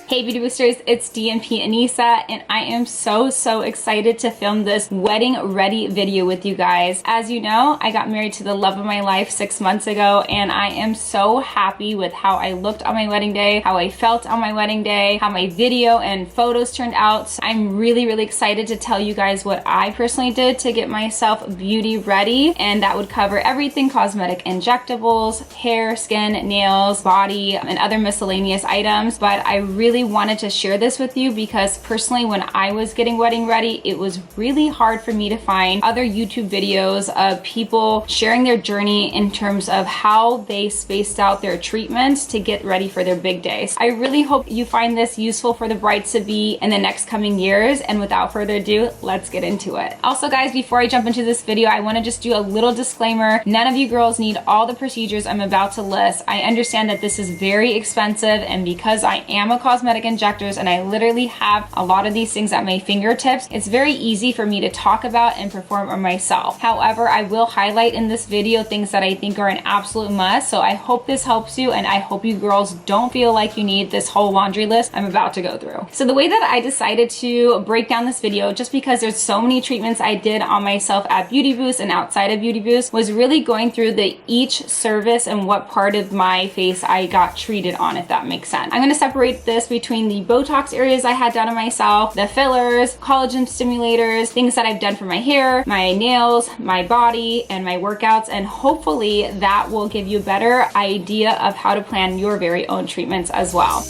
Hey beauty boosters, it's DNP Anisa and I am so excited to film this wedding ready video with you guys. As you know, I got married to the love of my life 6 months ago and I am so happy with how I looked on my wedding day, how I felt on my wedding day, how my video and photos turned out. I'm really excited to tell you guys what I personally did to get myself beauty ready, and that would cover everything: cosmetic, injectables, hair, skin, nails, body, and other miscellaneous items. But I really wanted to share this with you because personally when I was getting wedding ready, it was really hard for me to find other YouTube videos of people sharing their journey in terms of how they spaced out their treatments to get ready for their big days. I really hope you find this useful for the brides-to-be in the next coming years, and without further ado, let's get into it. Also guys, before I jump into this video, I want to just do a little disclaimer. None of you girls need all the procedures I'm about to list. I understand that this is very expensive, and because I am a cosmetic injectors and I literally have a lot of these things at my fingertips, it's very easy for me to talk about and perform on myself. However, I will highlight in this video things that I think are an absolute must, so I hope this helps you and I hope you girls don't feel like you need this whole laundry list I'm about to go through. So the way that I decided to break down this video, just because there's so many treatments I did on myself at Beauty Boost and outside of Beauty Boost, was really going through the each service and what part of my face I got treated on, if that makes sense. I'm going to separate this between the Botox areas I had done on myself, the fillers, collagen stimulators, things that I've done for my hair, my nails, my body, and my workouts, and hopefully that will give you a better idea of how to plan your very own treatments as well.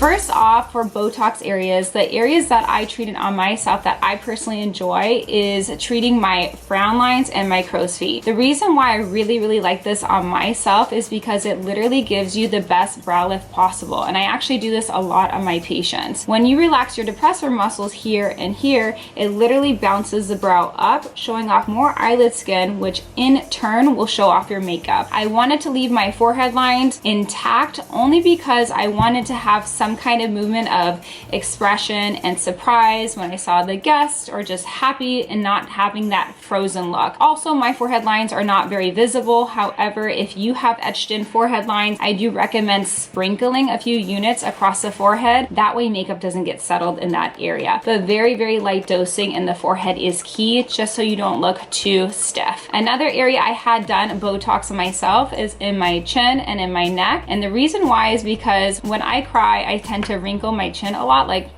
First off, for Botox areas, the areas that I treated on myself that I personally enjoy is treating my frown lines and my crow's feet. The reason why I really like this on myself is because it literally gives you the best brow lift possible, and I actually do this a lot on my patients. When you relax your depressor muscles here and here, it literally bounces the brow up, showing off more eyelid skin, which in turn will show off your makeup. I wanted to leave my forehead lines intact only because I wanted to have some kind of movement of expression and surprise when I saw the guest, or just happy and not having that frozen look. Also, my forehead lines are not very visible. However, if you have etched in forehead lines, I do recommend sprinkling a few units across the forehead. That way makeup doesn't get settled in that area. But very light dosing in the forehead is key, just so you don't look too stiff. Another area I had done Botox on myself is in my chin and in my neck. And the reason why is because when I cry, I tend to wrinkle my chin a lot, like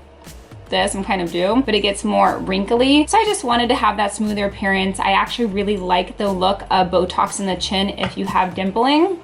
this. I'm kind of due, but it gets more wrinkly, so I just wanted to have that smoother appearance. I actually really like the look of Botox in the chin if you have dimpling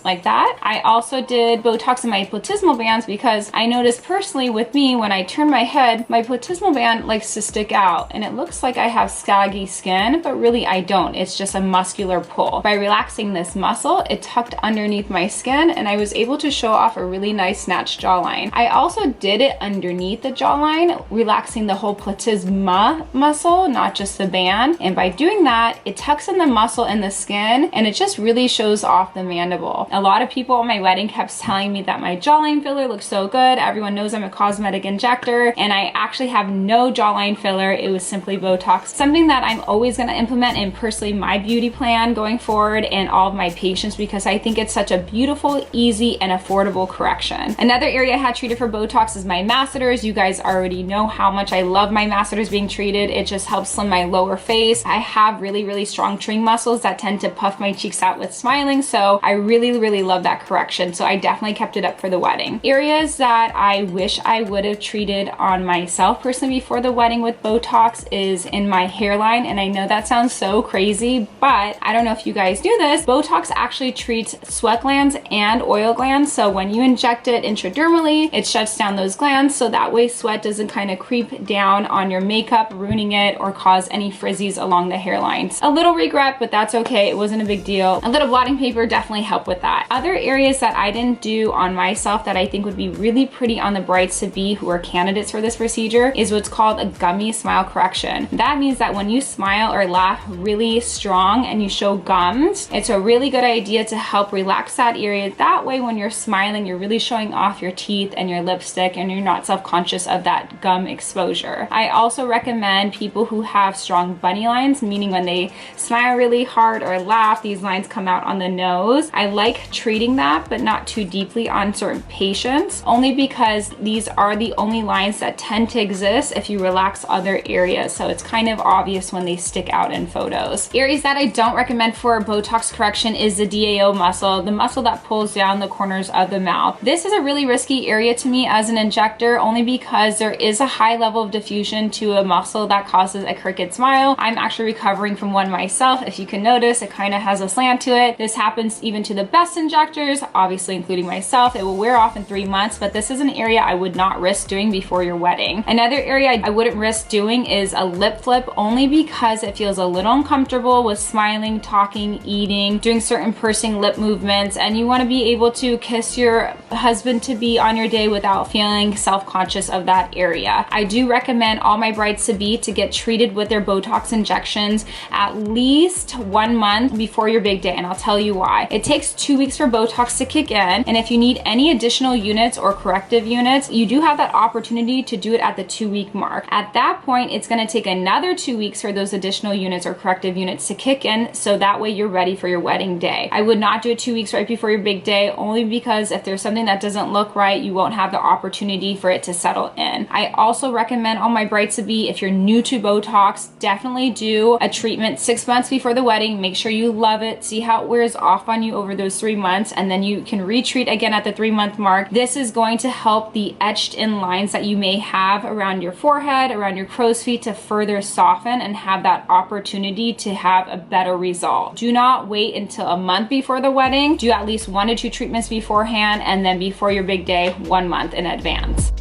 like that. I also did Botox in my platysmal bands because I noticed personally with me, when I turn my head, my platysmal band likes to stick out and it looks like I have saggy skin, but really I don't. It's just a muscular pull. By relaxing this muscle, it tucked underneath my skin and I was able to show off a really nice snatched jawline. I also did it underneath the jawline, relaxing the whole platysma muscle, not just the band. And by doing that, it tucks in the muscle and the skin and it just really shows off the mandible. A lot of people at my wedding kept telling me that my jawline filler looks so good. Everyone knows I'm a cosmetic injector, and I actually have no jawline filler. It was simply Botox. Something that I'm always going to implement in personally my beauty plan going forward and all of my patients, because I think it's such a beautiful, easy, and affordable correction. Another area I had treated for Botox is my masseters. You guys already know how much I love my masseters being treated. It just helps slim my lower face. I have really strong chin muscles that tend to puff my cheeks out with smiling, so I really love that correction, so I definitely kept it up for the wedding. Areas that I wish I would have treated on myself personally before the wedding with Botox is in my hairline, and I know that sounds so crazy, but I don't know if you guys do this. Botox actually treats sweat glands and oil glands, so when you inject it intradermally, it shuts down those glands, so that way sweat doesn't kind of creep down on your makeup, ruining it or cause any frizzies along the hairlines. A little regret, but that's okay. It wasn't a big deal. A little blotting paper definitely helped with that. Other areas that I didn't do on myself that I think would be really pretty on the brides-to-be who are candidates for this procedure is what's called a gummy smile correction. That means that when you smile or laugh really strong and you show gums, it's a really good idea to help relax that area. That way when you're smiling, you're really showing off your teeth and your lipstick and you're not self-conscious of that gum exposure. I also recommend people who have strong bunny lines, meaning when they smile really hard or laugh, these lines come out on the nose. I like treating that, but not too deeply on certain patients, only because these are the only lines that tend to exist if you relax other areas. So it's kind of obvious when they stick out in photos. Areas that I don't recommend for Botox correction is the DAO muscle, the muscle that pulls down the corners of the mouth. This is a really risky area to me as an injector, only because there is a high level of diffusion to a muscle that causes a crooked smile. I'm actually recovering from one myself. If you can notice, it kind of has a slant to it. This happens even to the best injectors, obviously including myself. It will wear off in 3 months, but this is an area I would not risk doing before your wedding. Another area I wouldn't risk doing is a lip flip, only because it feels a little uncomfortable with smiling, talking, eating, doing certain pursing lip movements, and you want to be able to kiss your husband-to-be on your day without feeling self-conscious of that area. I do recommend all my brides-to-be to get treated with their Botox injections at least 1 month before your big day, and I'll tell you why. It takes 2 weeks for Botox to kick in, and if you need any additional units or corrective units, you do have that opportunity to do it at the 2-week mark. At that point, it's going to take another 2 weeks for those additional units or corrective units to kick in, so that way you're ready for your wedding day. I would not do it 2 weeks right before your big day, only because if there's something that doesn't look right, you won't have the opportunity for it to settle in. I also recommend all my brides-to-be, if you're new to Botox, definitely do a treatment 6 months before the wedding. Make sure you love it, see how it wears off on you over those 3 months, and then you can retreat again at the 3-month mark. This is going to help the etched in lines that you may have around your forehead, around your crow's feet, to further soften and have that opportunity to have a better result. Do not wait until a month before the wedding. Do at least 1 to 2 treatments beforehand, and then before your big day, 1 month in advance.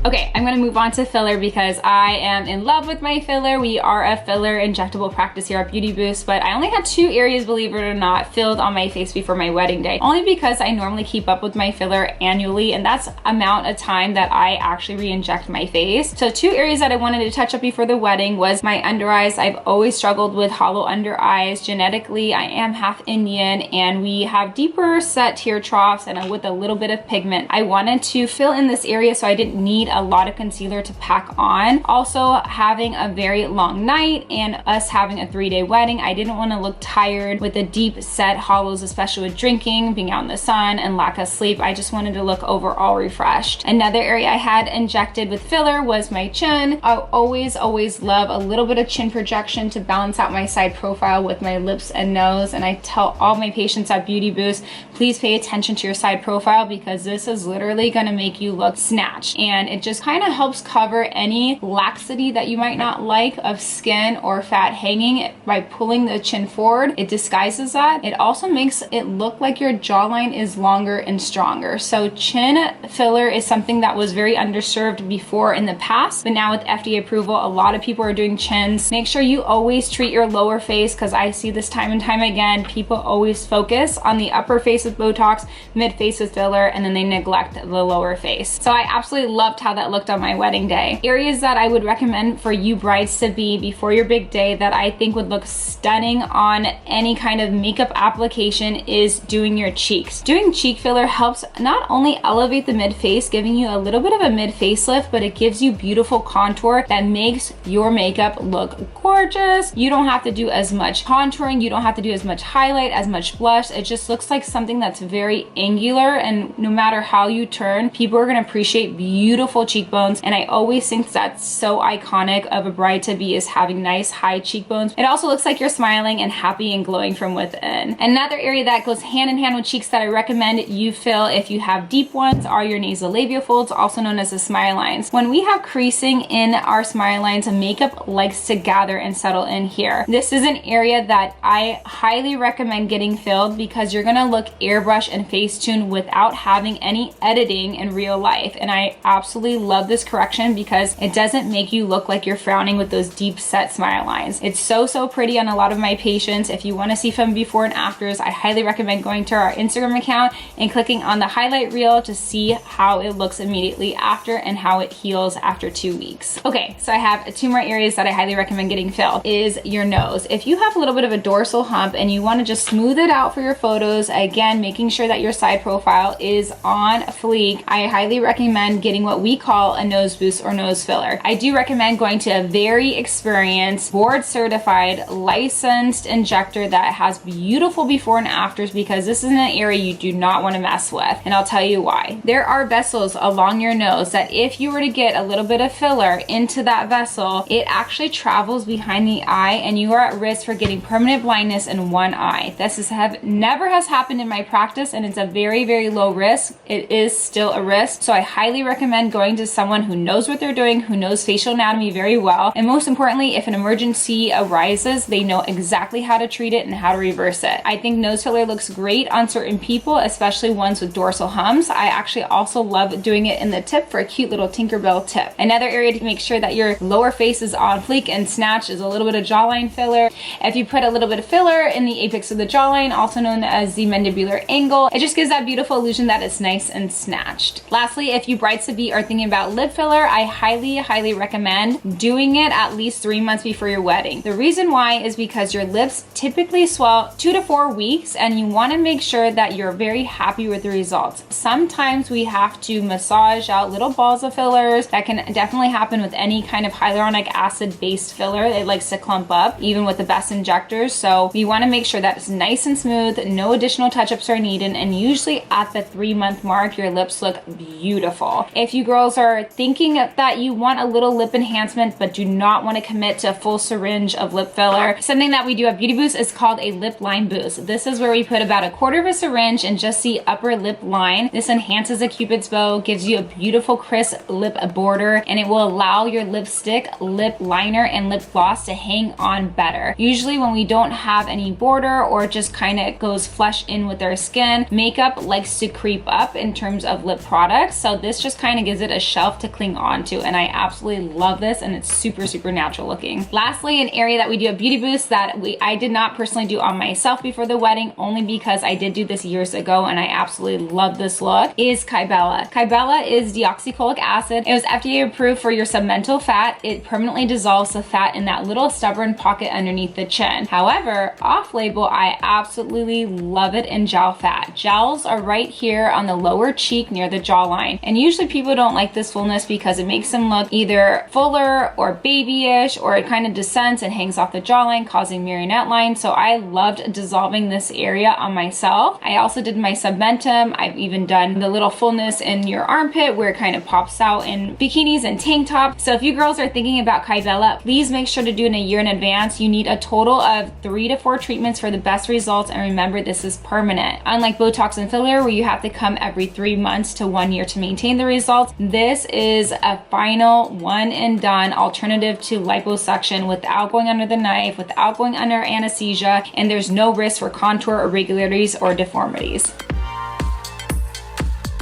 Okay, I'm gonna move on to filler because I am in love with my filler. We are a filler injectable practice here at Beauty Boost, but I only had 2 areas, believe it or not, filled on my face before my wedding day, only because I normally keep up with my filler annually, and that's amount of time that I actually re-inject my face. So 2 areas that I wanted to touch up before the wedding was my under eyes. I've always struggled with hollow under eyes. Genetically, I am half Indian, and we have deeper set tear troughs and with a little bit of pigment. I wanted to fill in this area so I didn't need a lot of concealer to pack on. Also, having a very long night and us having a 3-day wedding, I didn't want to look tired with the deep set hollows, especially with drinking, being out in the sun, and lack of sleep. I just wanted to look overall refreshed. Another area I had injected with filler was my chin. I always love a little bit of chin projection to balance out my side profile with my lips and nose, and I tell all my patients at Beauty Boost, please pay attention to your side profile, because this is literally going to make you look snatched, and it just kind of helps cover any laxity that you might not like of skin or fat hanging. By pulling the chin forward, it disguises that. It also makes it look like your jawline is longer and stronger. So chin filler is something that was very underserved before in the past, but now with FDA approval, a lot of people are doing chins. Make sure you always treat your lower face, because I see this time and time again. People always focus on the upper face with Botox, mid face with filler, and then they neglect the lower face. So I absolutely loved how that looked on my wedding day. Areas that I would recommend for you brides to be before your big day that I think would look stunning on any kind of makeup application is doing your cheeks. Doing cheek filler helps not only elevate the mid face, giving you a little bit of a mid facelift, but it gives you beautiful contour that makes your makeup look gorgeous. You don't have to do as much contouring, you don't have to do as much highlight, as much blush. It just looks like something that's very angular, and no matter how you turn, people are going to appreciate beautiful cheekbones, and I always think that's so iconic of a bride-to-be, is having nice high cheekbones. It also looks like you're smiling and happy and glowing from within. Another area that goes hand in hand with cheeks that I recommend you fill if you have deep ones are your nasolabial folds, also known as the smile lines. When we have creasing in our smile lines, makeup likes to gather and settle in here. This is an area that I highly recommend getting filled, because you're gonna look airbrush and Facetune without having any editing in real life, and I absolutely love this correction because it doesn't make you look like you're frowning with those deep set smile lines. It's so pretty on a lot of my patients. If you want to see from before and afters, I highly recommend going to our Instagram account and clicking on the highlight reel to see how it looks immediately after and how it heals after 2 weeks. Okay, so I have 2 more areas that I highly recommend getting filled. Is your nose. If you have a little bit of a dorsal hump and you want to just smooth it out for your photos, again, making sure that your side profile is on fleek, I highly recommend getting what we we call a nose boost or nose filler. I do recommend going to a very experienced, board certified, licensed injector that has beautiful before and afters, because this is an area you do not want to mess with. And I'll tell you why. There are vessels along your nose that if you were to get a little bit of filler into that vessel, it actually travels behind the eye and you are at risk for getting permanent blindness in one eye. This never has happened in my practice, and it's a very, very low risk. It is still a risk. So I highly recommend going to someone who knows what they're doing, who knows facial anatomy very well. And most importantly, if an emergency arises, they know exactly how to treat it and how to reverse it. I think nose filler looks great on certain people, especially ones with dorsal hums. I actually also love doing it in the tip for a cute little Tinkerbell tip. Another area to make sure that your lower face is on fleek and snatched is a little bit of jawline filler. If you put a little bit of filler in the apex of the jawline, also known as the mandibular angle, it just gives that beautiful illusion that it's nice and snatched. Lastly, if you brides-to-be are thinking about lip filler, I highly recommend doing it at least 3 months before your wedding. The reason why is because your lips typically swell 2 to 4 weeks, and you want to make sure that you're very happy with the results. Sometimes we have to massage out little balls of fillers. That can definitely happen with any kind of hyaluronic acid based filler. It likes to clump up even with the best injectors. So we want to make sure that it's nice and smooth, no additional touch-ups are needed, and usually at the 3-month mark your lips look beautiful. If you girls are thinking that you want a little lip enhancement but do not want to commit to a full syringe of lip filler, something that we do at Beauty Boost is called a lip line boost. This is where we put about 1/4 of a syringe in just the upper lip line. This enhances a cupid's bow, gives you a beautiful crisp lip border, and it will allow your lipstick, lip liner, and lip gloss to hang on better. Usually when we don't have any border or it just kind of goes flush in with our skin, makeup likes to creep up in terms of lip products, so this just kind of gives it a shelf to cling on to, and I absolutely love this, and it's super natural looking. Lastly, an area that we do at Beauty Boost that I did not personally do on myself before the wedding, only because I did do this years ago and I absolutely love this look, is Kybella. Kybella is deoxycholic acid. It was FDA approved for your submental fat. It permanently dissolves the fat in that little stubborn pocket underneath the chin. However, off-label, I absolutely love it in gel fat. Gels are right here on the lower cheek near the jawline, and usually people don't like this fullness because it makes them look either fuller or babyish, or it kind of descends and hangs off the jawline, causing marionette lines. So I loved dissolving this area on myself. I also did my submentum. I've even done the little fullness in your armpit where it kind of pops out in bikinis and tank tops. So if you girls are thinking about Kybella, please make sure to do it in a year in advance. You need a total of 3 to 4 treatments for the best results, and remember, this is permanent. Unlike Botox and filler where you have to come every 3 months to 1 year to maintain the results, this is a final one and done alternative to liposuction without going under the knife, without going under anesthesia, and there's no risk for contour irregularities or deformities.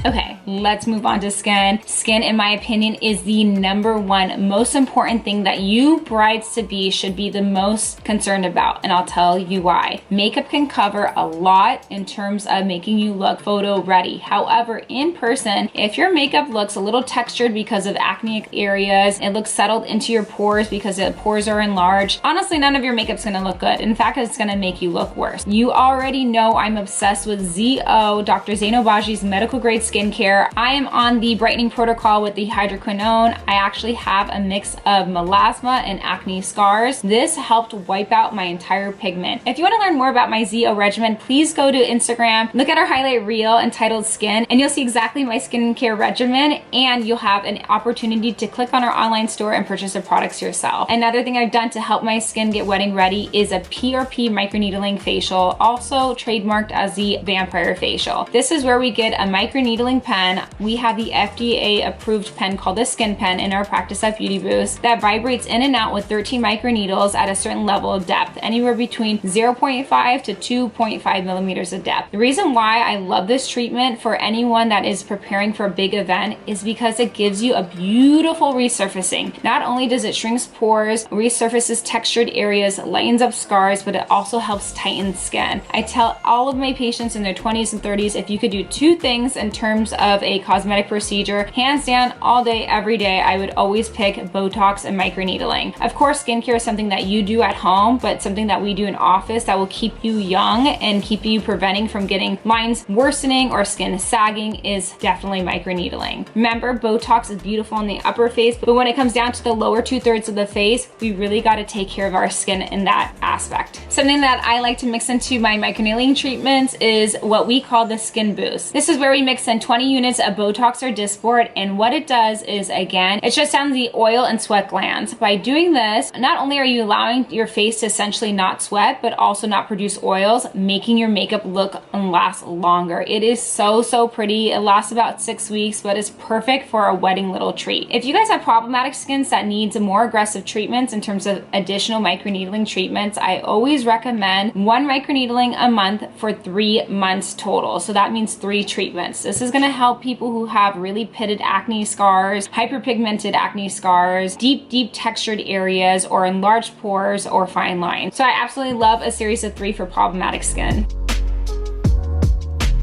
Okay, let's move on to skin. Skin, in my opinion, is the #1 most important thing that you brides-to-be should be the most concerned about, and I'll tell you why. Makeup can cover a lot in terms of making you look photo ready. However, in person, if your makeup looks a little textured because of acne areas, it looks settled into your pores because the pores are enlarged, honestly, none of your makeup's gonna look good. In fact, it's gonna make you look worse. You already know I'm obsessed with ZO, Dr. Zain Obaji's medical grade skincare. I am on the brightening protocol with the hydroquinone. I actually have a mix of melasma and acne scars. This helped wipe out my entire pigment. If you want to learn more about my ZO regimen, please go to Instagram, look at our highlight reel entitled Skin, and you'll see exactly my skincare regimen, and you'll have an opportunity to click on our online store and purchase the products yourself. Another thing I've done to help my skin get wedding ready is a PRP Microneedling facial, also trademarked as the Vampire Facial. This is where we get a microneedling pen. We have the FDA approved pen called the Skin Pen in our practice at Beauty Boost that vibrates in and out with 13 microneedles at a certain level of depth, anywhere between 0.5 to 2.5 millimeters of depth. The reason why I love this treatment for anyone that is preparing for a big event is because it gives you a beautiful resurfacing. Not only does it shrink pores, resurfaces textured areas, lightens up scars, but it also helps tighten skin. I tell all of my patients in their 20s and 30s, if you could do 2 things in terms of of a cosmetic procedure, hands down, all day, every day, I would always pick Botox and microneedling. Of course, skincare is something that you do at home, but something that we do in office that will keep you young and keep you preventing from getting lines worsening or skin sagging is definitely microneedling. Remember, Botox is beautiful on the upper face, but when it comes down to the lower 2/3 of the face, we really got to take care of our skin in that aspect. Something that I like to mix into my microneedling treatments is what we call the skin boost. This is where we mix in 20 units of Botox or Dysport, and what it does is, again, it shuts down the oil and sweat glands. By doing this, not only are you allowing your face to essentially not sweat, but also not produce oils, making your makeup look and last longer. It is so pretty. It lasts about 6 weeks, but it's perfect for a wedding little treat. If you guys have problematic skins that needs more aggressive treatments in terms of additional microneedling treatments, I always recommend 1 microneedling a month for 3 months total. So that means 3 treatments. This is going to help people who have really pitted acne scars, hyperpigmented acne scars, deep textured areas, or enlarged pores or fine lines. So I absolutely love a series of 3 for problematic skin.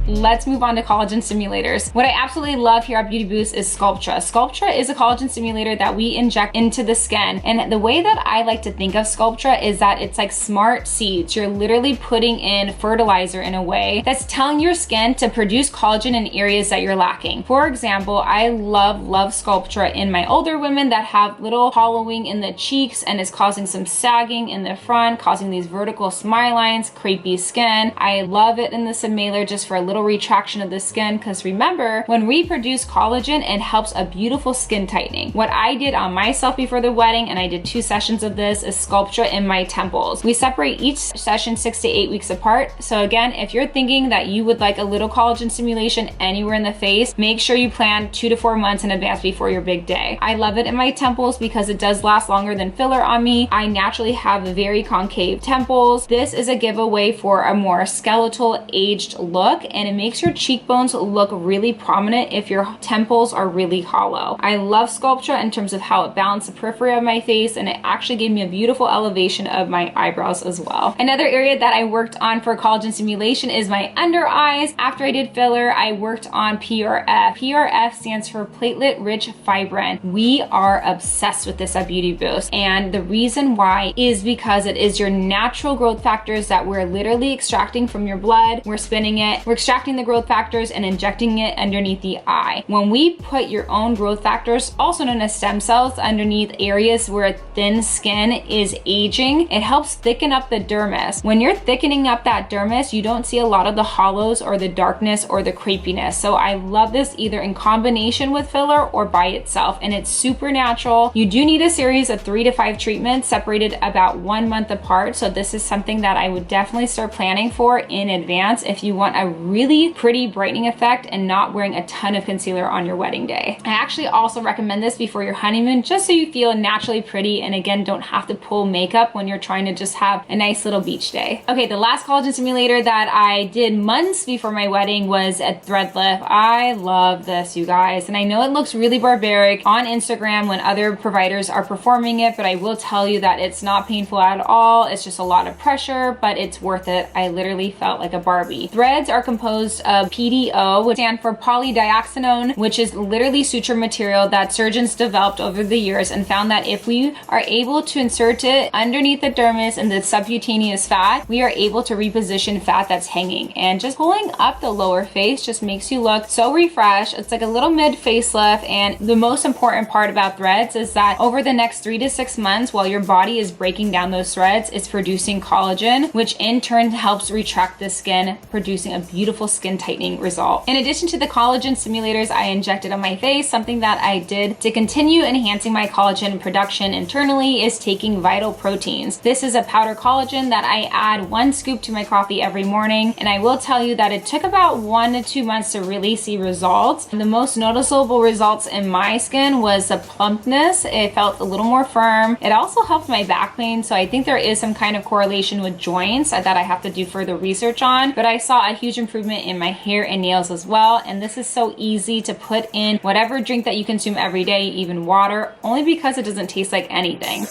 Let's move on to collagen stimulators. What I absolutely love here at Beauty Boost is Sculptra. Sculptra is a collagen stimulator that we inject into the skin. And the way that I like to think of Sculptra is that it's like smart seeds. You're literally putting in fertilizer in a way that's telling your skin to produce collagen in areas that you're lacking. For example, I love Sculptra in my older women that have little hollowing in the cheeks and is causing some sagging in the front, causing these vertical smile lines, crepey skin. I love it in the submailer just for a little retraction of the skin, because remember, when we produce collagen, it helps a beautiful skin tightening. What I did on myself before the wedding, and I did 2 sessions of this, is Sculptra in my temples. We separate each session 6 to 8 weeks apart. So again, if you're thinking that you would like a little collagen stimulation anywhere in the face, make sure you plan 2 to 4 months in advance before your big day. I love it in my temples because it does last longer than filler on me. I naturally have very concave temples. This is a giveaway for a more skeletal, aged look, and it makes your cheekbones look really prominent if your temples are really hollow. I love Sculptra in terms of how it balanced the periphery of my face, and it actually gave me a beautiful elevation of my eyebrows as well. Another area that I worked on for collagen stimulation is my under eyes. After I did filler, I worked on PRF. PRF stands for platelet rich fibrin. We are obsessed with this at Beauty Boost, and the reason why is because it is your natural growth factors that we're literally extracting from your blood. We're spinning it, we're extracting the growth factors and injecting it underneath the eye. When we put your own growth factors, also known as stem cells, underneath areas where thin skin is aging, it helps thicken up the dermis. When you're thickening up that dermis, you don't see a lot of the hollows or the darkness or the crepiness. So I love this either in combination with filler or by itself, and it's super natural. You do need a series of 3 to 5 treatments separated about 1 month apart. So this is something that I would definitely start planning for in advance if you want a really pretty brightening effect and not wearing a ton of concealer on your wedding day. I actually also recommend this before your honeymoon, just so you feel naturally pretty and again don't have to pull makeup when you're trying to just have a nice little beach day. Okay, the last collagen stimulator that I did months before my wedding was a thread lift. I love this, you guys, and I know it looks really barbaric on Instagram when other providers are performing it, but I will tell you that it's not painful at all. It's just a lot of pressure, but it's worth it. I literally felt like a Barbie. Threads are composed of PDO, which stands for polydioxanone, which is literally suture material that surgeons developed over the years and found that if we are able to insert it underneath the dermis and the subcutaneous fat, we are able to reposition fat that's hanging. And just pulling up the lower face just makes you look so refreshed. It's like a little mid facelift. And the most important part about threads is that over the next 3 to 6 months, while your body is breaking down those threads, it's producing collagen, which in turn helps retract the skin, producing a beautiful skin tightening result. In addition to the collagen stimulators I injected on my face, something that I did to continue enhancing my collagen production internally is taking Vital Proteins. This is a powder collagen that I add 1 scoop to my coffee every morning, and I will tell you that it took about 1 to 2 months to really see results. The most noticeable results in my skin was the plumpness. It felt a little more firm. It also helped my back pain, so I think there is some kind of correlation with joints that I have to do further research on, but I saw a huge improvement in my hair and nails as well. And this is so easy to put in whatever drink that you consume every day, even water, only because it doesn't taste like anything.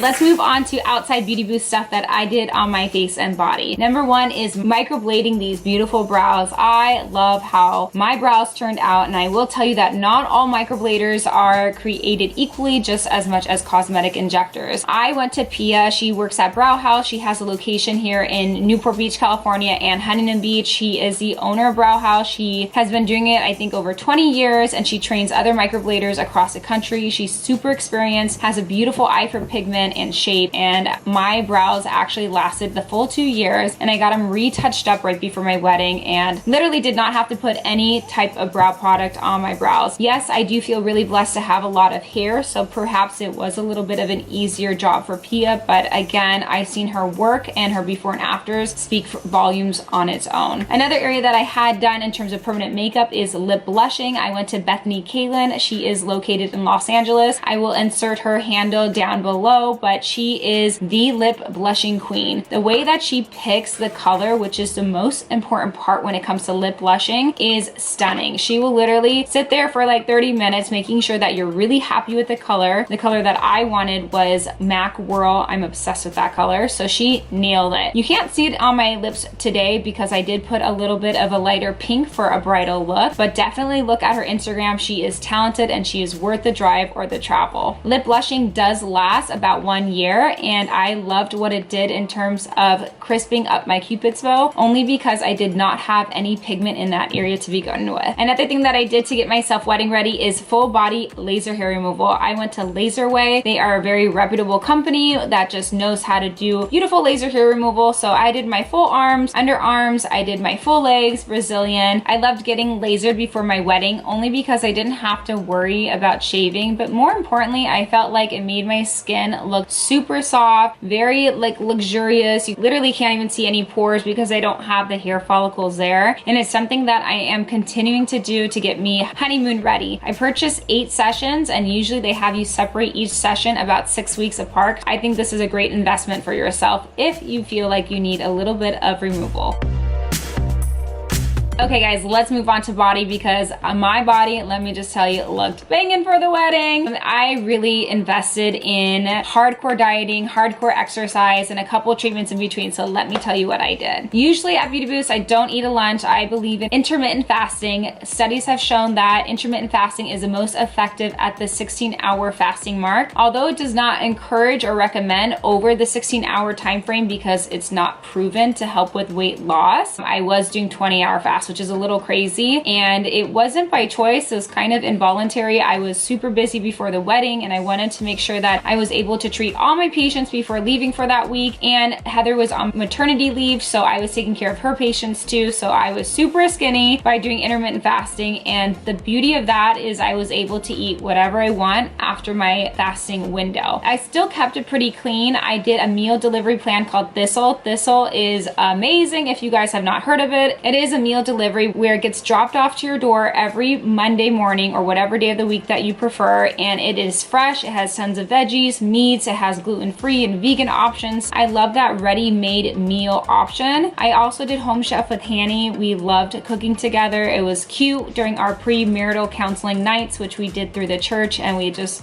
Let's move on to outside beauty boost stuff that I did on my face and body. Number one is microblading these beautiful brows. I love how my brows turned out, and I will tell you that not all microbladers are created equally, just as much as cosmetic injectors. I went to Pia. She works at Brow House. She has a location here in Newport Beach, California, and Huntington Beach. She is the owner of Brow House. She has been doing it, I think, over 20 years, and she trains other microbladers across the country. She's super experienced, has a beautiful eye for pigment and shape, and my brows actually lasted the full 2 years, and I got them retouched up right before my wedding and literally did not have to put any type of brow product on my brows. Yes, I do feel really blessed to have a lot of hair, so perhaps it was a little bit of an easier job for Pia, but again, I've seen her work and her before and afters speak volumes on its own. Another area that I had done in terms of permanent makeup is lip blushing. I went to Bethany Kalin. She is located in Los Angeles. I will insert her handle down below, but she is the lip blushing queen. The way that she picks the color, which is the most important part when it comes to lip blushing, is stunning. She will literally sit there for like 30 minutes making sure that you're really happy with the color. The color that I wanted was Mac Whirl. I'm obsessed with that color, so she nailed it. You can't see it on my lips today because I did put a little bit of a lighter pink for a bridal look, but definitely look at her Instagram. She is talented and she is worth the drive or the travel. Lip blushing does last about 1 year, and I loved what it did in terms of crisping up my cupid's bow, only because I did not have any pigment in that area to begin with. Another thing that I did to get myself wedding ready is full body laser hair removal. I went to Laserway. They are a very reputable company that just knows how to do beautiful laser hair removal. So I did my full arms, underarms, I did my full legs, Brazilian. I loved getting lasered before my wedding only because I didn't have to worry about shaving, but more importantly, I felt like it made my skin look super soft, very like luxurious. You literally can't even see any pores because I don't have the hair follicles there, and it's something that I am continuing to do to get me honeymoon ready. I purchased 8 sessions, and usually they have you separate each session about 6 weeks apart. I think this is a great investment for yourself if you feel like you need a little bit of removal. Okay guys, let's move on to body, because my body, let me just tell you, looked banging for the wedding. I really invested in hardcore dieting, hardcore exercise, and a couple treatments in between, so let me tell you what I did. Usually at Beauty Boost, I don't eat a lunch. I believe in intermittent fasting. Studies have shown that intermittent fasting is the most effective at the 16-hour fasting mark, although it does not encourage or recommend over the 16-hour time frame because it's not proven to help with weight loss. I was doing 20-hour fast, which is a little crazy, and it wasn't by choice. It was kind of involuntary. I was super busy before the wedding, and I wanted to make sure that I was able to treat all my patients before leaving for that week, and Heather was on maternity leave, so I was taking care of her patients too, so I was super skinny by doing intermittent fasting, and the beauty of that is I was able to eat whatever I want after my fasting window. I still kept it pretty clean. I did a meal delivery plan called Thistle. Thistle is amazing if you guys have not heard of it. It is a meal delivery where it gets dropped off to your door every Monday morning or whatever day of the week that you prefer, and it is fresh. It has tons of veggies, meats, it has gluten-free and vegan options. I love that ready-made meal option. I also did Home Chef with Hanny. We loved cooking together. It was cute during our premarital counseling nights, which we did through the church, and we just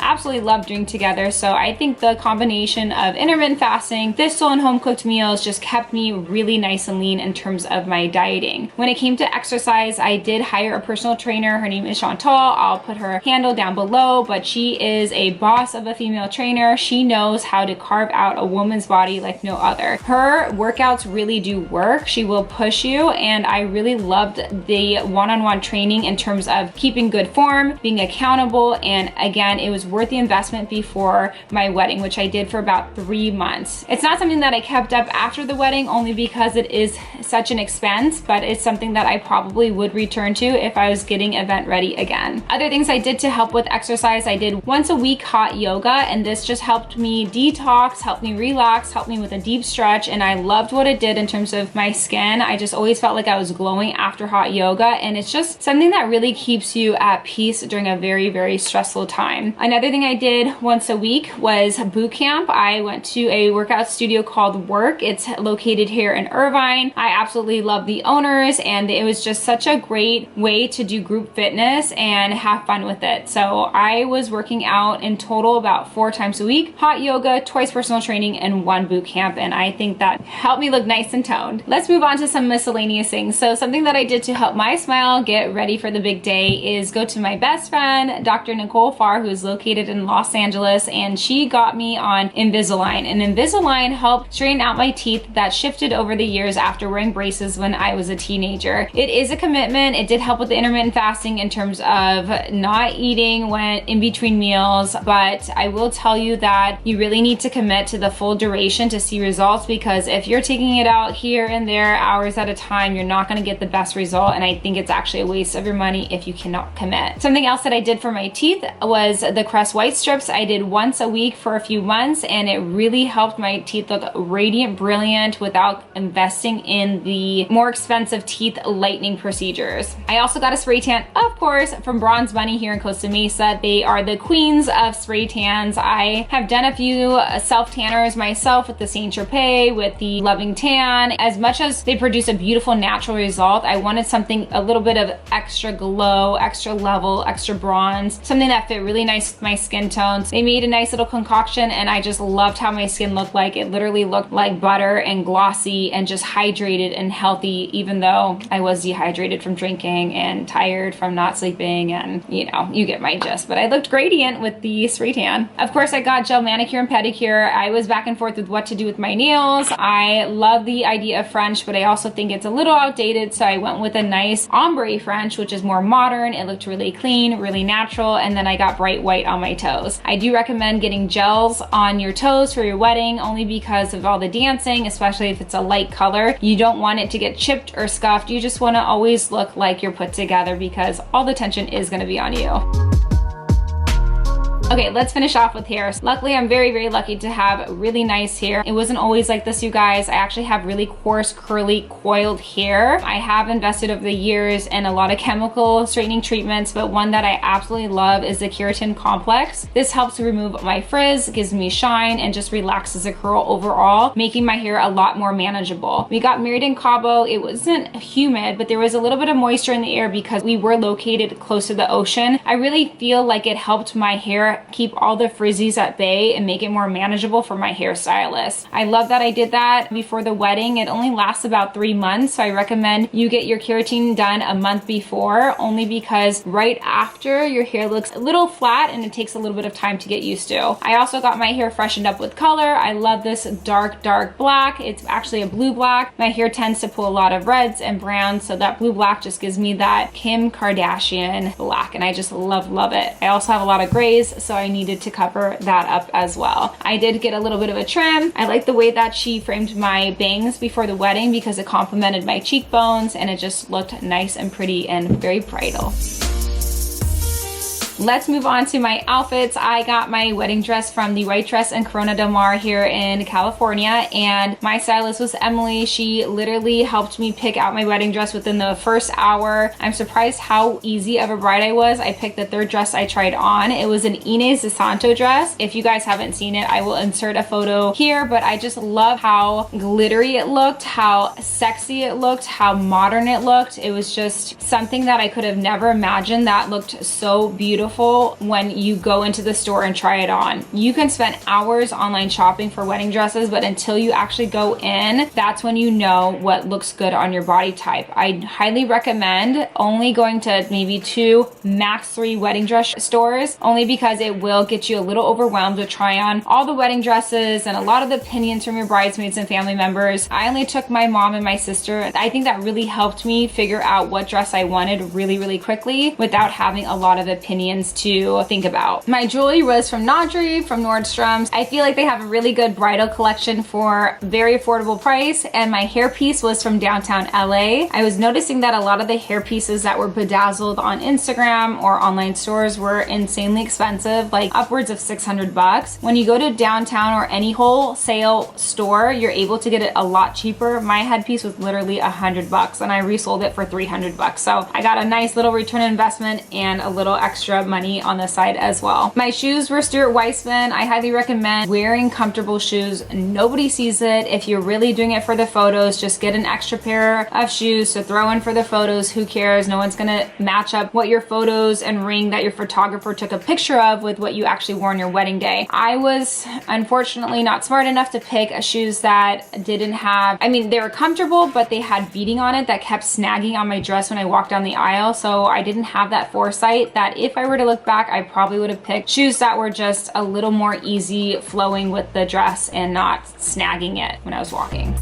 absolutely love doing together. So I think the combination of intermittent fasting, Thistle, and home cooked meals just kept me really nice and lean in terms of my dieting. When it came to exercise, I did hire a personal trainer. Her name is Chantal. I'll put her handle down below, but she is a boss of a female trainer. She knows how to carve out a woman's body like no other. Her workouts really do work. She will push you, and I really loved the one-on-one training in terms of keeping good form, being accountable, and again, it was worth the investment before my wedding, which I did for about 3 months. It's not something that I kept up after the wedding only because it is such an expense, but it's something that I probably would return to if I was getting event ready again. Other things I did to help with exercise, I did once a week hot yoga, and this just helped me detox, helped me relax, helped me with a deep stretch, and I loved what it did in terms of my skin. I just always felt like I was glowing after hot yoga, and it's just something that really keeps you at peace during a very, very stressful time. Another other thing I did once a week was boot camp. I went to a workout studio called Work. It's located here in Irvine. I absolutely love the owners, and it was just such a great way to do group fitness and have fun with it. So I was working out in total about 4 times a week, hot yoga, twice personal training, and 1 boot camp, and I think that helped me look nice and toned. Let's move on to some miscellaneous things. So something that I did to help my smile get ready for the big day is go to my best friend, Dr. Nicole Farr, who is located in Los Angeles, and she got me on Invisalign. And Invisalign helped straighten out my teeth that shifted over the years after wearing braces when I was a teenager. It is a commitment. It did help with the intermittent fasting in terms of not eating when in between meals, but I will tell you that you really need to commit to the full duration to see results, because if you're taking it out here and there hours at a time, you're not going to get the best result, and I think it's actually a waste of your money if you cannot commit. Something else that I did for my teeth was the Crest White Strips. I did once a week for a few months, and it really helped my teeth look radiant, brilliant without investing in the more expensive teeth lightening procedures. I also got a spray tan, of course, from Bronze Bunny here in Costa Mesa. They are the queens of spray tans. I have done a few self tanners myself with the Saint Tropez, with the Loving Tan. As much as they produce a beautiful natural result, I wanted something a little bit of extra glow, extra level, extra bronze, something that fit really nice with my skin tones. They made a nice little concoction, and I just loved how my skin looked like. It literally looked like butter and glossy and just hydrated and healthy, even though I was dehydrated from drinking and tired from not sleeping, and you know, you get my gist. But I looked gradient with the spray tan. Of course, I got gel manicure and pedicure. I was back and forth with what to do with my nails. I love the idea of French, but I also think it's a little outdated, so I went with a nice ombre French, which is more modern. It looked really clean, really natural, and then I got bright white on my toes. I do recommend getting gels on your toes for your wedding, only because of all the dancing, especially if it's a light color. You don't want it to get chipped or scuffed. You just want to always look like you're put together, because all the tension is going to be on you. Okay, let's finish off with hair. Luckily, I'm very, very lucky to have really nice hair. It wasn't always like this, you guys. I actually have really coarse, curly, coiled hair. I have invested over the years in a lot of chemical straightening treatments, but one that I absolutely love is the Keratin Complex. This helps remove my frizz, gives me shine, and just relaxes the curl overall, making my hair a lot more manageable. We got married in Cabo. It wasn't humid, but there was a little bit of moisture in the air because we were located close to the ocean. I really feel like it helped my hair keep all the frizzies at bay and make it more manageable for my hairstylist. I love that I did that before the wedding. It only lasts about 3 months, so I recommend you get your keratin done a month before, only because right after your hair looks a little flat and it takes a little bit of time to get used to. I also got my hair freshened up with color. I love this dark black. It's actually a blue black. My hair tends to pull a lot of reds and browns, so that blue black just gives me that Kim Kardashian black, and I just love it. I also have a lot of grays, so I needed to cover that up as well. I did get a little bit of a trim. I like the way that she framed my bangs before the wedding because it complemented my cheekbones, and it just looked nice and pretty and very bridal. Let's move on to my outfits. I got my wedding dress from the White Dress in Corona Del Mar here in California, and my stylist was Emily. She literally helped me pick out my wedding dress within the first hour. I'm surprised how easy of a bride I was. I picked the 3rd dress I tried on. It was an Inés de Santo dress. If you guys haven't seen it, I will insert a photo here, but I just love how glittery it looked, how sexy it looked, how modern it looked. It was just something that I could have never imagined that looked so beautiful when you go into the store and try it on. You can spend hours online shopping for wedding dresses, but until you actually go in, that's when you know what looks good on your body type. I highly recommend only going to maybe 2, max 3 wedding dress stores, only because it will get you a little overwhelmed to try on all the wedding dresses and a lot of the opinions from your bridesmaids and family members. I only took my mom and my sister. I think that really helped me figure out what dress I wanted really quickly without having a lot of opinions to think about. My jewelry was from Naudry, from Nordstrom's. I feel like they have a really good bridal collection for very affordable price, and my hairpiece was from downtown LA. I was noticing that a lot of the hairpieces that were bedazzled on Instagram or online stores were insanely expensive, like upwards of $600. When you go to downtown or any wholesale store, you're able to get it a lot cheaper. My headpiece was literally $100 and I resold it for $300. So I got a nice little return on investment and a little extra extra money on the side as well. My shoes were Stuart Weitzman. I highly recommend wearing comfortable shoes. Nobody sees it. If you're really doing it for the photos, just get an extra pair of shoes to throw in for the photos. Who cares? No one's gonna match up what your photos and ring that your photographer took a picture of with what you actually wore on your wedding day. I was unfortunately not smart enough to pick shoes that didn't have, I mean, they were comfortable, but they had beading on it that kept snagging on my dress when I walked down the aisle. So I didn't have that foresight that if I were to look back, I probably would have picked shoes that were just a little more easy flowing with the dress and not snagging it when I was walking.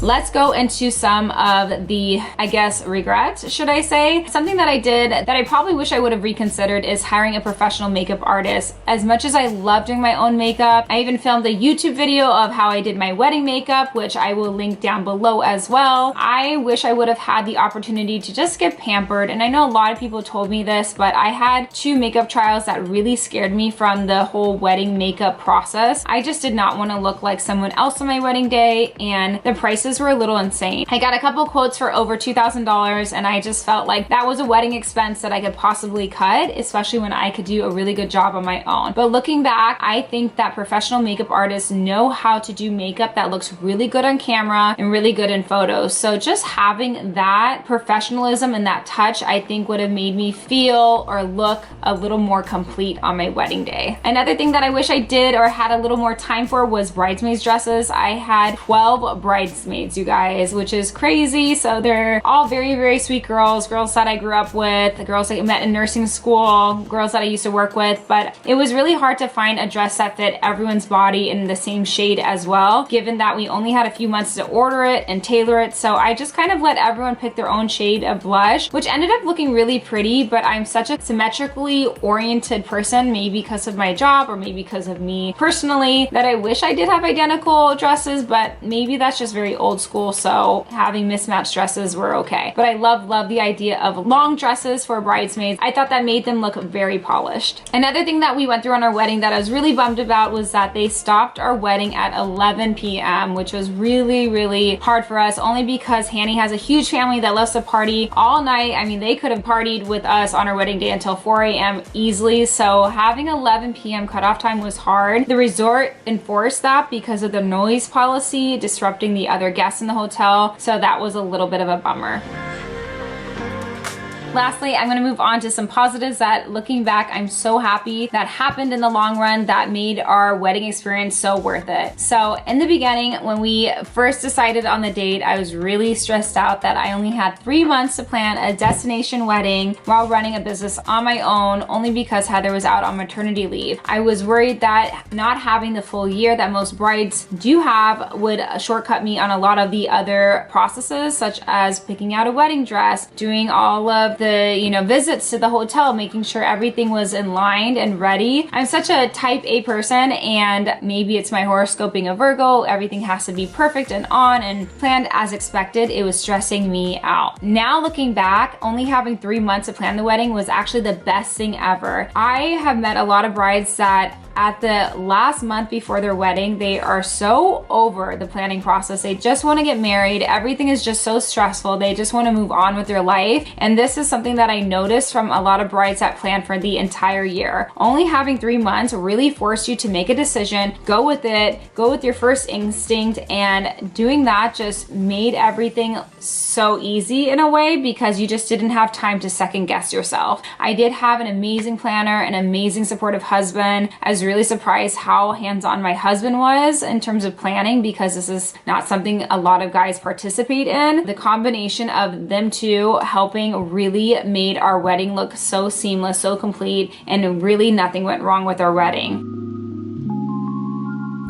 Let's go into some of the, I guess, regrets, should I say. Something that I did that I probably wish I would have reconsidered is hiring a professional makeup artist. As much as I love doing my own makeup, I even filmed a YouTube video of how I did my wedding makeup, which I will link down below as well. I wish I would have had the opportunity to just get pampered. And I know a lot of people told me this, but I had 2 makeup trials that really scared me from the whole wedding makeup process. I just did not want to look like someone else on my wedding day, and the prices were a little insane. I got a couple quotes for over $2,000 and I just felt like that was a wedding expense that I could possibly cut, especially when I could do a really good job on my own. But looking back, I think that professional makeup artists know how to do makeup that looks really good on camera and really good in photos. So just having that professionalism and that touch, I think would have made me feel or look a little more complete on my wedding day. Another thing that I wish I did or had a little more time for was bridesmaids dresses. I had 12 bridesmaids, you guys, which is crazy. So they're all very, very sweet girls that I grew up with, girls that I met in nursing school, girls that I used to work with, but it was really hard to find a dress that fit everyone's body in the same shade as well, given that we only had a few months to order it and tailor it. So I just kind of let everyone pick their own shade of blush, which ended up looking really pretty, but I'm such a symmetrically oriented person, maybe because of my job or maybe because of me personally, that I wish I did have identical dresses, but maybe that's just very old school. So having mismatched dresses were okay. But I love the idea of long dresses for bridesmaids. I thought that made them look very polished. Another thing that we went through on our wedding that I was really bummed about was that they stopped our wedding at 11 p.m., which was really, really hard for us, only because Hanny has a huge family that loves to party all night. I mean, they could have partied with us on our wedding day until 4 a.m. easily. So having 11 p.m. cutoff time was hard. The resort enforced that because of the noise policy disrupting the other guests in the hotel, so that was a little bit of a bummer. Lastly, I'm gonna move on to some positives that, looking back, I'm so happy that happened in the long run that made our wedding experience so worth it. So in the beginning, when we first decided on the date, I was really stressed out that I only had 3 months to plan a destination wedding while running a business on my own, only because Heather was out on maternity leave. I was worried that not having the full year that most brides do have would shortcut me on a lot of the other processes, such as picking out a wedding dress, doing all of the visits to the hotel, making sure everything was in line and ready. I'm such a type A person, and maybe it's my horoscope being a Virgo, everything has to be perfect and on and planned as expected. It was stressing me out. Now looking back, only having 3 months to plan the wedding was actually the best thing ever. I have met a lot of brides that at the last month before their wedding, they are so over the planning process. They just want to get married. Everything is just so stressful. They just want to move on with their life. And this is something that I noticed from a lot of brides that plan for the entire year. Only having 3 months really forced you to make a decision, go with it, go with your first instinct, and doing that just made everything so easy in a way because you just didn't have time to second guess yourself. I did have an amazing planner, an amazing supportive husband. I was really surprised how hands-on my husband was in terms of planning, because this is not something a lot of guys participate in. The combination of them two helping really made our wedding look so seamless, so complete, and really nothing went wrong with our wedding.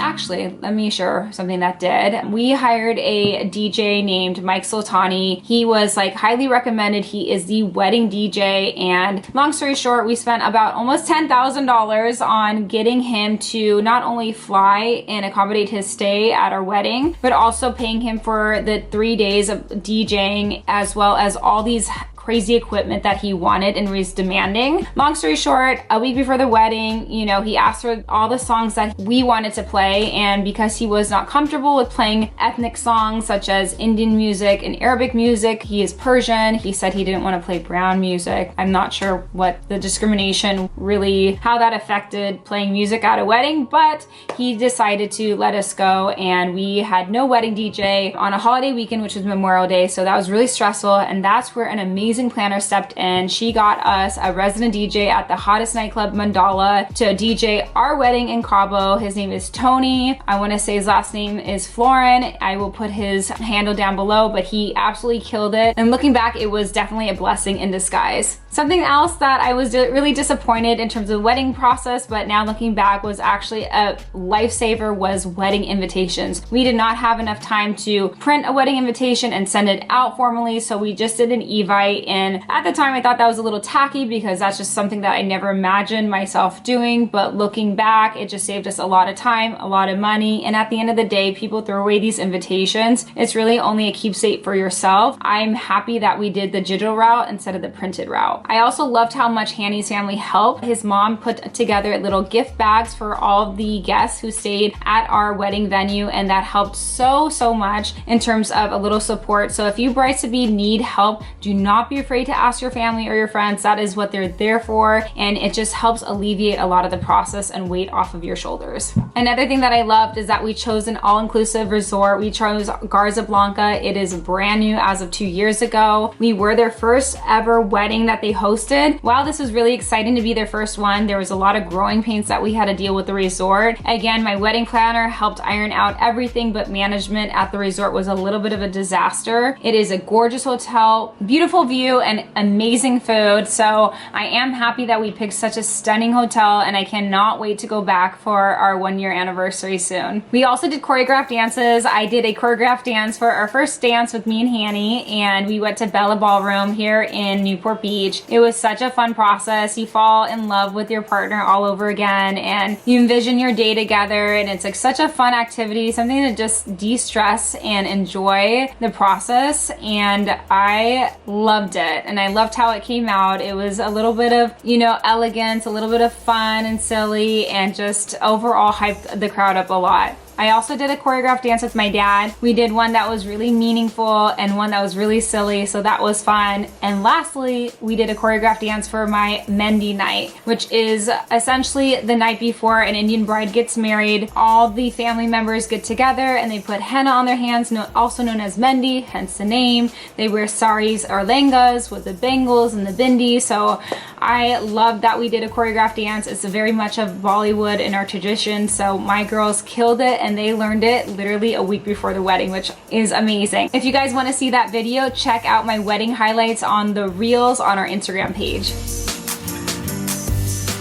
Actually, let me share something that did. We hired a DJ named Mike Soltani. He was like highly recommended. He is the wedding DJ, and long story short, we spent about almost $10,000 on getting him to not only fly and accommodate his stay at our wedding, but also paying him for the 3 days of DJing, as well as all these crazy equipment that he wanted and was demanding. Long story short, a week before the wedding, you know, he asked for all the songs that we wanted to play, and because he was not comfortable with playing ethnic songs such as Indian music and Arabic music, he is Persian, he said he didn't want to play brown music. I'm not sure what the discrimination really, how that affected playing music at a wedding, but he decided to let us go, and we had no wedding DJ on a holiday weekend, which was Memorial Day, so that was really stressful, and that's where an amazing planner stepped in. She got us a resident DJ at the hottest nightclub, Mandala, to DJ our wedding in Cabo. His name is Tony. I want to say his last name is Florin. I will put his handle down below, but he absolutely killed it, and looking back, it was definitely a blessing in disguise. Something else that I was really disappointed in terms of the wedding process, but now looking back was actually a lifesaver, was wedding invitations. We did not have enough time to print a wedding invitation and send it out formally, so we just did an evite, and at the time I thought that was a little tacky because that's just something that I never imagined myself doing, but looking back, it just saved us a lot of time, a lot of money, and at the end of the day, people throw away these invitations. It's really only a keepsake for yourself. I'm happy that we did the digital route instead of the printed route. I also loved how much Hanny's family helped. His mom put together little gift bags for all the guests who stayed at our wedding venue, and that helped so much in terms of a little support. So if you brides-to-be need help, do not be afraid to ask your family or your friends. That is what they're there for, and it just helps alleviate a lot of the process and weight off of your shoulders. Another thing that I loved is that we chose an all-inclusive resort. We chose Garza Blanca. It is brand new as of 2 years ago. We were their first ever wedding that they hosted. While this was really exciting to be their first one, there was a lot of growing pains that we had to deal with the resort. Again, my wedding planner helped iron out everything, but management at the resort was a little bit of a disaster. It is a gorgeous hotel, beautiful view, and amazing food. So I am happy that we picked such a stunning hotel, and I cannot wait to go back for our 1-year anniversary soon. We also did choreographed dances. I did a choreographed dance for our first dance with me and Hanny, and we went to Bella Ballroom here in Newport Beach. It was such a fun process. You fall in love with your partner all over again, and you envision your day together, and it's like such a fun activity, something to just de-stress and enjoy the process, and I loved it, and I loved how it came out. It was a little bit of, you know, elegance, a little bit of fun and silly, and just overall hyped the crowd up a lot. I also did a choreographed dance with my dad. We did one that was really meaningful and one that was really silly, so that was fun. And lastly, we did a choreographed dance for my Mendi night, which is essentially the night before an Indian bride gets married. All the family members get together and they put henna on their hands, also known as Mendi, hence the name. They wear saris or lehengas with the bangles and the bindi. So I love that we did a choreographed dance. It's very much of Bollywood in our tradition, so my girls killed it, and they learned it literally a week before the wedding, which is amazing. If you guys want to see that video, check out my wedding highlights on the reels on our Instagram page.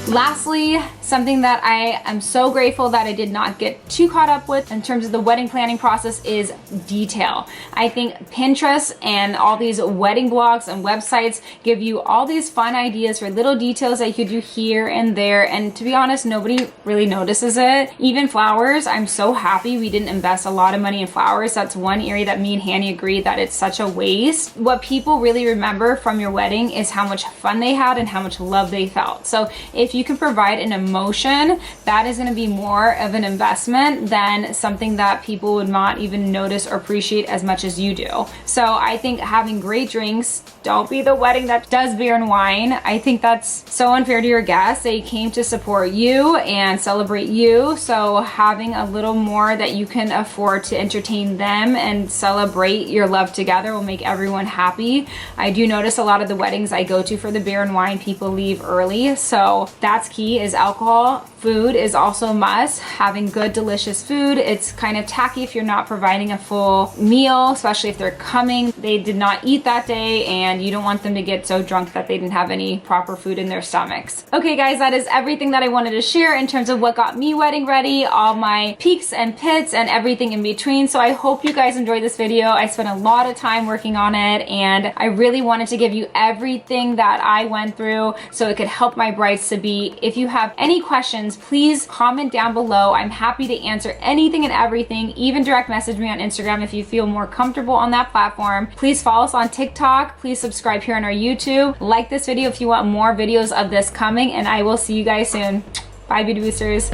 Lastly, something that I am so grateful that I did not get too caught up with in terms of the wedding planning process is detail. I think Pinterest and all these wedding blogs and websites give you all these fun ideas for little details that you could do here and there, and to be honest, nobody really notices it. Even flowers, I'm so happy we didn't invest a lot of money in flowers. That's one area that me and Hanny agreed that it's such a waste. What people really remember from your wedding is how much fun they had and how much love they felt. So if you can provide an emotion, that is going to be more of an investment than something that people would not even notice or appreciate as much as you do. So I think having great drinks, don't be the wedding that does beer and wine. I think that's so unfair to your guests. They came to support you and celebrate you. So having a little more that you can afford to entertain them and celebrate your love together will make everyone happy. I do notice a lot of the weddings I go to for the beer and wine, people leave early. So that's key, is alcohol. Food is also a must. Having good, delicious food. It's kind of tacky if you're not providing a full meal, especially if they're coming, they did not eat that day, and you don't want them to get so drunk that they didn't have any proper food in their stomachs. Okay guys, that is everything that I wanted to share in terms of what got me wedding ready, all my peaks and pits and everything in between. So I hope you guys enjoyed this video. I spent a lot of time working on it, and I really wanted to give you everything that I went through so it could help my brides to be. If you have any any questions, please comment down below. I'm happy to answer anything and everything. Even direct message me on Instagram if you feel more comfortable on that platform. Please follow us on TikTok. Please subscribe here on our YouTube. Like this video if you want more videos of this coming, and I will see you guys soon. Bye, beauty boosters.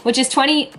Which is 20.